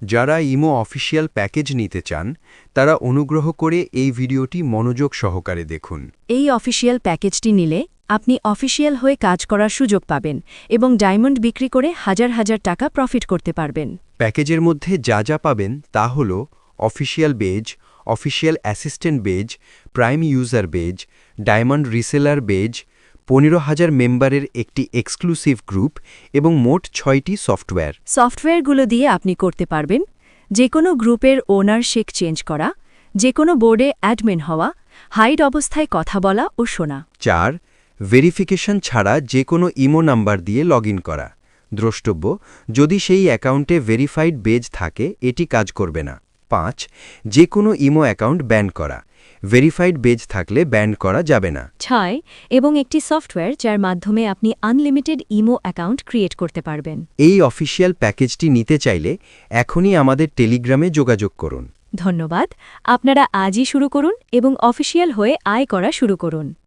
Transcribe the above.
যারা imo official package নিতে চান তারা অনুগ্রহ করে এই ভিডিওটি মনোযোগ সহকারে দেখুন। এই অফিসিয়াল প্যাকেজটি নিলে আপনি অফিসিয়াল হয়ে কাজ করার সুযোগ পাবেন এবং ডায়মন্ড বিক্রি করে হাজার হাজার টাকা প্রফিট করতে পারবেন। প্যাকেজের মধ্যে যা যা পাবেন তা হল official badge, official assistant badge, prime user badge, diamond reseller badge, 15,000 মেম্বারের একটি এক্সক্লুসিভ গ্রুপ এবং মোট 6টি সফটওয়্যার। সফটওয়্যারগুলো দিয়ে আপনি করতে পারবেন যে কোনো গ্রুপের ওনারশিপ চেঞ্জ করা, যে কোনো বোর্ডে অ্যাডমিন হওয়া, হাইড অবস্থায় কথা বলা ও শোনা। 4. ভেরিফিকেশন ছাড়া যে কোনো ইমো নাম্বার দিয়ে লগ করা। দ্রষ্টব্য, যদি সেই অ্যাকাউন্টে ভেরিফাইড বেজ থাকে এটি কাজ করবে না। 5. যে কোনো ইমো অ্যাকাউন্ট ব্যান করা। ভেরিফাইড বেজ থাকলে ব্যান করা যাবে না। 6. এবং একটি সফটওয়্যার যার মাধ্যমে আপনি আনলিমিটেড ইমো অ্যাকাউন্ট ক্রিয়েট করতে পারবেন। এই অফিসিয়াল প্যাকেজটি নিতে চাইলে এখনই আমাদের টেলিগ্রামে যোগাযোগ করুন। ধন্যবাদ। আপনারা আজই শুরু করুন এবং অফিসিয়াল হয়ে আয় করা শুরু করুন।